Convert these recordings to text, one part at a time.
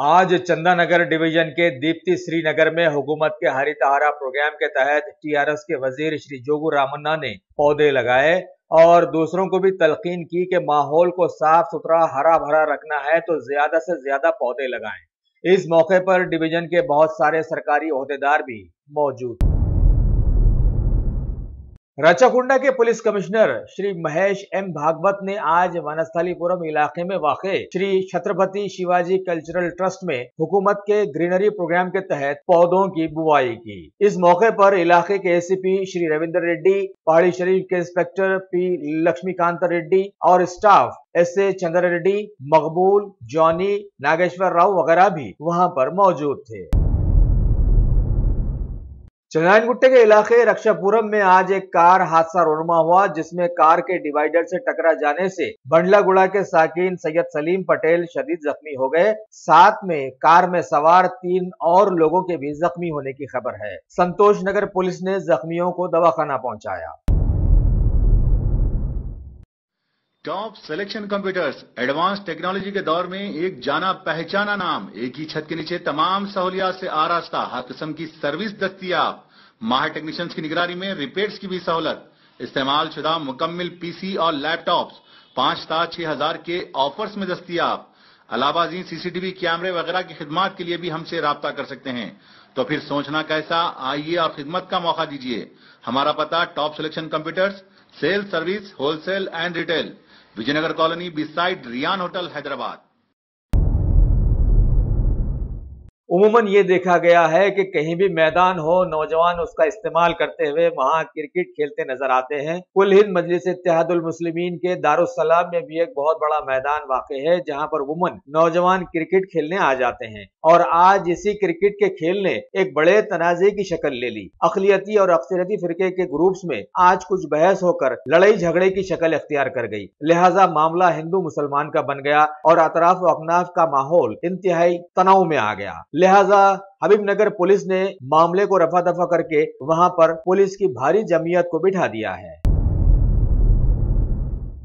आज चंदानगर डिवीजन के दीप्ति श्रीनगर में हुकूमत के हरितहारा प्रोग्राम के तहत टीआरएस के वजीर श्री जोगू रामन्ना ने पौधे लगाए और दूसरों को भी तलकीन की कि माहौल को साफ सुथरा हरा भरा रखना है तो ज्यादा से ज्यादा पौधे लगाएं। इस मौके पर डिवीजन के बहुत सारे सरकारी ओहदेदार भी मौजूद थे। रचाकुंडा के police commissioner Shri Mahesh M Bhagwat ने आज वनस्थलीपुरम इलाके में वाक़े श्री छत्रपति शिवाजी कल्चरल ट्रस्ट में हुकूमत के ग्रीनरी प्रोग्राम के तहत पौधों की बुवाई की। इस मौके पर इलाके के एसीपी श्री रविंद्र रेड्डी, पहाड़ी शरीफ के इंस्पेक्टर पी लक्ष्मीकांत रेड्डी और स्टाफ एसए चंद्र रेड्डी, मकबूल, जॉनी, नागेश्वर राव वगैरह भी वहां पर मौजूद थे। चंद्रायनगुट्टे के इलाके रक्षापुरम में आज एक कार हादसा रोनमा हुआ, जिसमें कार के डिवाइडर से टकरा जाने से बंडलागुड़ा के साकिन सैयद सलीम पटेल शदीद जख्मी हो गए। साथ में कार में सवार 3 और लोगों के भी जख्मी होने की खबर है। संतोष नगर पुलिस ने जख्मियों को दवाखाना पहुंचाया। Top selection computers advance technology के दौर में एक जाना पहचाना नाम, एक ही छत के नीचे तमाम सहूलियात से आरास्ता, हर किस्म की सर्विस दस्तयाब, माहिर टेक्नीशियंस की निगरानी में रिपेयर्स की भी सहूलत, इस्तेमाल शुदा मुकम्मल पीसी और लैपटॉप्स 5,6,000 के ऑफर्स में दस्तयाब। अलावाजी सीसीटीवी कैमरे वगैरह की खिदमत के लिए भी हमसे राब्ता कर सकते हैं। तो फिर सोचना कैसा, आइए और खिदमत का मौका दीजिए। हमारा पता top selection computers, sale service, wholesale and retail, Vijayanagar colony beside Riyan hotel, Hyderabad. उमूमन ये देखा गया है कि कहीं भी मैदान हो, नौजवान उसका इस्तेमाल करते हुए वहां क्रिकेट खेलते नजर आते हैं। कुल हिंद मजलिस इत्तेहादुल मुस्लिमीन के दारुस्सलाम में भी एक बहुत बड़ा मैदान वाक़ है, जहां पर वुमन नौजवान क्रिकेट खेलने आ जाते हैं। और आज इसी क्रिकेट के खेल ने एक बड़े तनाज़े की शक्ल ले ली। अक़लियती और अक्सरियती फिरके के ग्रुप्स में आज कुछ बहस होकर लड़ाई झगड़े की शक्ल इख्तियार कर गई। लिहाजा मामला हिंदू मुसलमान का बन गया और अतराफ व अकनाफ का माहौल इंतहाई तनाव में आ गया। लिहाजा हबीबनगर पुलिस ने मामले को रफा दफा करके वहां पर पुलिस की भारी जमीयत को बिठा दिया है।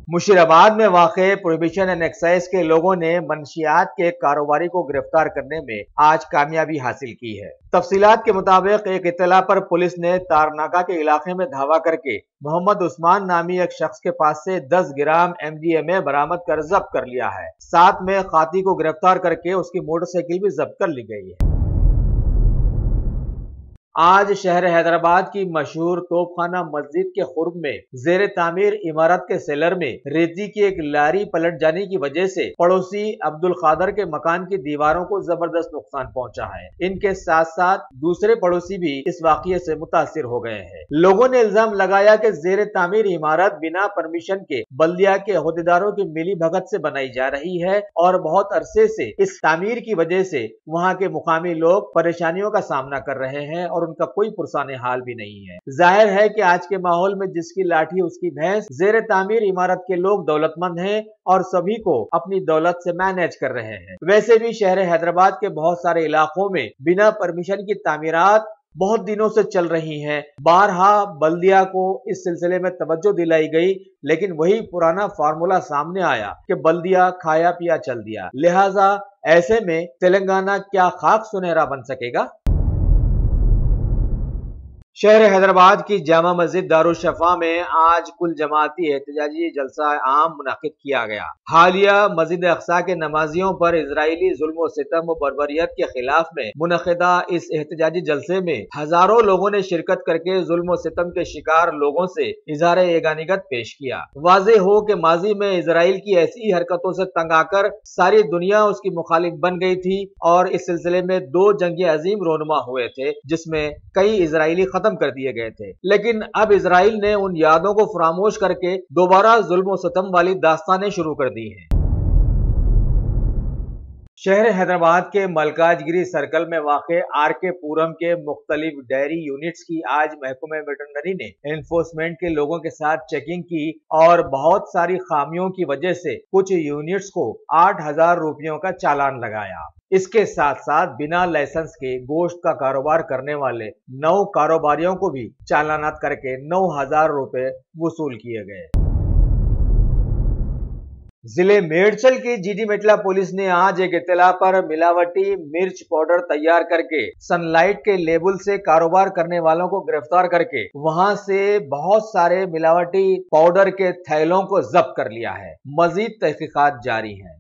मुशीराबाद में वाक़े प्रोहिबिशन एंड एक्साइज के लोगों ने मंशियात के कारोबारी को गिरफ्तार करने में आज कामयाबी हासिल की है। तफसीलात के मुताबिक एक इत्तला पर पुलिस ने तारनाका के इलाके में धावा करके मोहम्मद उस्मान नामी एक शख्स के पास से 10 ग्राम MDMA बरामद कर जब्त कर लिया है। साथ में खाती को गिरफ्तार करके उसकी मोटरसाइकिल भी जब्त कर ली गई है। आज शहर हैदराबाद की मशहूर तोपखाना मस्जिद के खुर्ब में जेर तामीर इमारत के सेलर में रेती की एक लारी पलट जाने की वजह से पड़ोसी अब्दुल कादर के मकान की दीवारों को जबरदस्त नुकसान पहुंचा है। इनके साथ साथ दूसरे पड़ोसी भी इस वाकये से मुतासिर हो गए हैं। लोगों ने इल्जाम लगाया कि जेर तामीर इमारत बिना परमिशन के बल्दिया के अहदेदारों की मिली भगत से बनाई जा रही है और बहुत अरसे से इस तामीर की वजह से वहाँ के मुकामी लोग परेशानियों का सामना कर रहे हैं और उनका कोई पुरसाने हाल भी नहीं है। जाहिर है कि आज के माहौल में जिसकी लाठी उसकी भैंस, जेर तामीर इमारत के लोग दौलतमंद हैं और सभी को अपनी दौलत से मैनेज कर रहे हैं। वैसे भी शहर हैदराबाद के बहुत सारे इलाकों में बिना परमिशन की तामीरात बहुत दिनों से चल रही हैं। बारहा बल्दिया को इस सिलसिले में तवज्जो दिलाई गई, लेकिन वही पुराना फार्मूला सामने आया कि बल्दिया खाया पिया चल दिया। लिहाजा ऐसे में तेलंगाना क्या खाक सुनहरा बन सकेगा? शहर हैदराबाद की जामा मस्जिद दारुशफा में आज कुल जमाती एहतजाजी जलसा आम मुनाकिद किया गया। हालिया मस्जिद अक्सा के नमाजियों पर इजराइली जुल्म व सितम व बर्बरियत के खिलाफ में मुनक़िदा इस एहतजाजी जलसे में हजारों लोगों ने शिरकत करके जुल्म व सितम के शिकार लोगों से इजहार एगानिगत पेश किया। वाज़ेह हो कि माजी में इजराइल की ऐसी हरकतों से तंग आकर सारी दुनिया उसकी मुखालिफ बन गई थी और इस सिलसिले में 2 जंगे अजीम रोनुमा हुए थे, जिसमें कई इजराइली खत्म कर दिए गए थे। लेकिन अब इजराइल ने उन यादों को फरामोश करके दोबारा जुल्म व सितम वाली दास्तानें शुरू कर दी हैं। शहर हैदराबाद के मलकाजगिरी सर्कल में वाक़े आरके पुरम के मुख्तलिफ डेयरी यूनिट्स की आज महकमे वेटरनरी ने एनफोर्समेंट के लोगों के साथ चेकिंग की और बहुत सारी खामियों की वजह से कुछ यूनिट्स को 8,000 रुपयों का चालान लगाया। इसके साथ साथ बिना लाइसेंस के गोश्त का कारोबार करने वाले 9 कारोबारियों को भी चालानात करके 9,000 रुपए वसूल किए गए। जिले मेडचल की जीडी मेटला पुलिस ने आज एक इत्तला पर मिलावटी मिर्च पाउडर तैयार करके सनलाइट के लेबल से कारोबार करने वालों को गिरफ्तार करके वहां से बहुत सारे मिलावटी पाउडर के थैलों को जब्त कर लिया है। मजीद तहकीकात जारी हैं।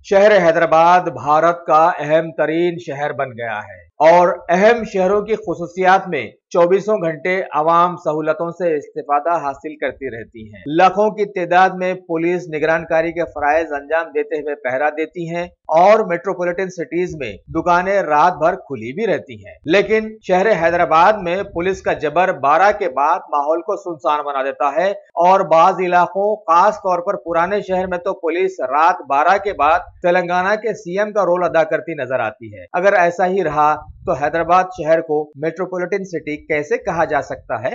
शहर हैदराबाद भारत का अहम तरीन शहर बन गया है और अहम शहरों की खुसूसियात में 24 घंटे आवाम सहूलतों से इस्तेफादा हासिल करती रहती हैं। लाखों की तादाद में पुलिस निगरानकारी के फराइज अंजाम देते हुए पहरा देती हैं और मेट्रोपॉलिटन सिटीज में दुकानें रात भर खुली भी रहती हैं। लेकिन शहर हैदराबाद में पुलिस का जबर 12 के बाद माहौल को सुनसान बना देता है और बाज इलाकों, खास तौर पर पुराने शहर में तो पुलिस रात 12 के बाद तेलंगाना के सीएम का रोल अदा करती नजर आती है। अगर ऐसा ही रहा तो हैदराबाद शहर को मेट्रोपॉलिटन सिटी कैसे कहा जा सकता है?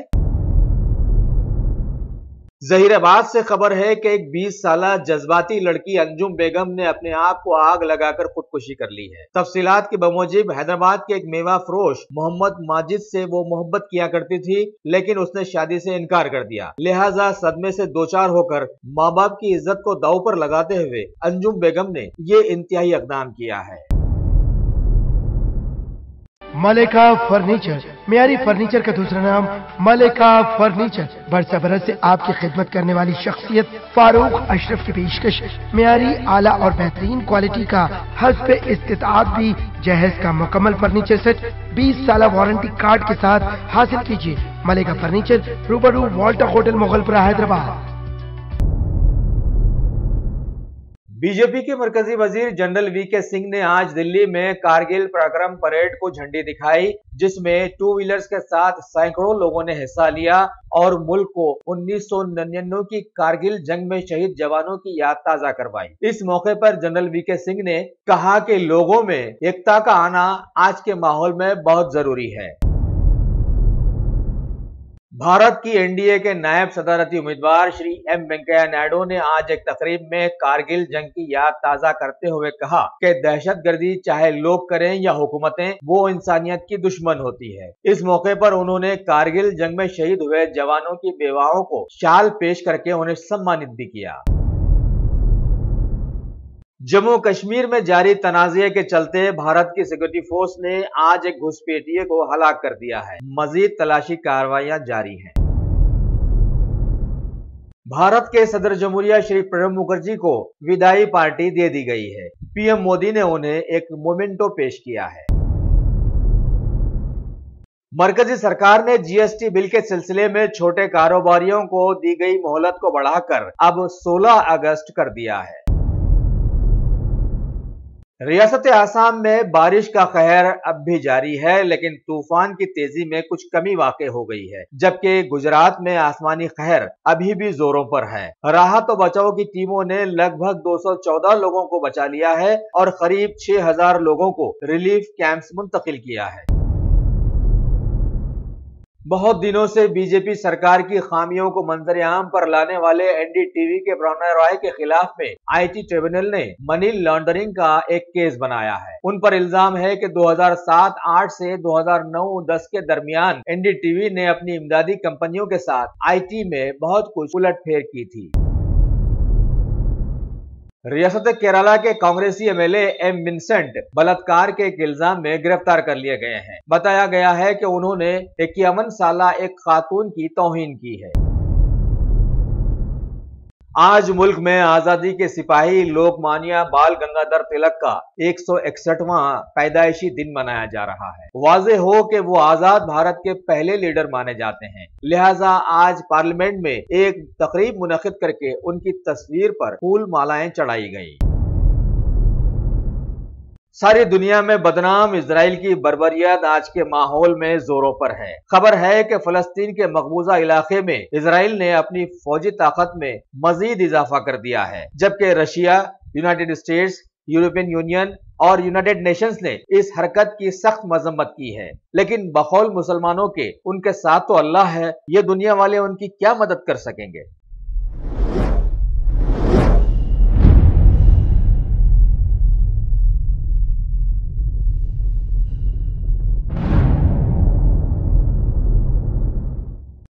जहीराबाद से खबर है कि एक 20 साला जज्बाती लड़की अंजुम बेगम ने अपने आप को आग लगाकर खुदकुशी कर ली है। तफसीलात के बमूजिब हैदराबाद के एक मेवा फरोश मोहम्मद माजिद से वो मोहब्बत किया करती थी, लेकिन उसने शादी से इनकार कर दिया। लिहाजा सदमे से दो चार होकर माँ बाप की इज्जत को दांव पर लगाते हुए अंजुम बेगम ने ये इंतहाई इक़दाम किया है। मलिका फर्नीचर, मियारी फर्नीचर का दूसरा नाम मलिका फर्नीचर। बरस बरस से आपकी खिदमत करने वाली शख्सियत फारूक अशरफ की पेशकश मियारी, आला और बेहतरीन क्वालिटी का हस्ब इस्तिताअत भी जहेज का मुकम्मल फर्नीचर सेट 20 साल वारंटी कार्ड के साथ हासिल कीजिए। मलिका फर्नीचर, रूबरू Walter hotel Mughalpura, Hyderabad. BJP के मरकजी वजीर जनरल वीके सिंह ने आज दिल्ली में कारगिल पराक्रम परेड को झंडी दिखाई, जिसमें 2 व्हीलर्स के साथ सैकड़ों लोगों ने हिस्सा लिया और मुल्क को 1999 की कारगिल जंग में शहीद जवानों की याद ताजा करवाई। इस मौके पर जनरल वीके सिंह ने कहा कि लोगों में एकता का आना आज के माहौल में बहुत जरूरी है। भारत की एनडीए के नायब सदारती उम्मीदवार श्री एम वेंकैया नायडू ने आज एक तकरीब में कारगिल जंग की याद ताजा करते हुए कहा कि दहशतगर्दी चाहे लोग करें या हुकूमतें, वो इंसानियत की दुश्मन होती है। इस मौके पर उन्होंने कारगिल जंग में शहीद हुए जवानों की बेवाओं को शाल पेश करके उन्हें सम्मानित भी किया। जम्मू कश्मीर में जारी तनाज़े के चलते भारत की सिक्योरिटी फोर्स ने आज एक घुसपैठिए को हलाक कर दिया है। मजीद तलाशी कार्रवाइयां जारी हैं। भारत के सदर जमहूरिया श्री प्रणब मुखर्जी को विदाई पार्टी दे दी गई है। पीएम मोदी ने उन्हें एक मोमेंटो पेश किया है। मरकजी सरकार ने जीएसटी बिल के सिलसिले में छोटे कारोबारियों को दी गई मोहलत को बढ़ाकर अब 16 अगस्त कर दिया है। रियासत आसाम में बारिश का कहर अब भी जारी है, लेकिन तूफान की तेजी में कुछ कमी वाक़ई हो गई है, जबकि गुजरात में आसमानी कहर अभी भी जोरों पर है। राहत और बचाव की टीमों ने लगभग 214 लोगों को बचा लिया है और करीब 6000 लोगों को रिलीफ कैंप्स मुंतकिल किया है। बहुत दिनों से बीजेपी सरकार की खामियों को मंजर-ए-आम पर लाने वाले एनडीटीवी के प्रणय रॉय के खिलाफ में आईटी ट्रिब्यूनल ने मनी लॉन्ड्रिंग का एक केस बनाया है। उन पर इल्जाम है कि 2007-8 से 2009-10 के दरमियान एनडीटीवी ने अपनी इमदादी कंपनियों के साथ आईटी में बहुत कुछ उलटफेर की थी। रियासत केरला के कांग्रेसी एमएलए एम विंसेंट बलात्कार के एक इल्जाम में गिरफ्तार कर लिए गए हैं। बताया गया है कि उन्होंने 51 साला एक खातून की तौहीन की है। आज मुल्क में आजादी के सिपाही लोकमान्य बाल गंगाधर तिलक का 161वां पैदाइशी दिन मनाया जा रहा है। वाज़ेह हो कि वो आजाद भारत के पहले लीडर माने जाते हैं, लिहाजा आज पार्लियामेंट में एक तकरीब मुनक्किद करके उनकी तस्वीर पर फूल मालाएं चढ़ाई गई। सारी दुनिया में बदनाम इजराइल की बर्बरियत आज के माहौल में जोरों पर है। खबर है कि फलस्तीन के मकबूजा इलाके में इजराइल ने अपनी फौजी ताकत में मजीद इजाफा कर दिया है, जबकि Russia, United states, European union और यूनाइटेड नेशंस ने इस हरकत की सख्त मजम्मत की है। लेकिन बकौल मुसलमानों के उनके साथ तो अल्लाह है, ये दुनिया वाले उनकी क्या मदद कर सकेंगे।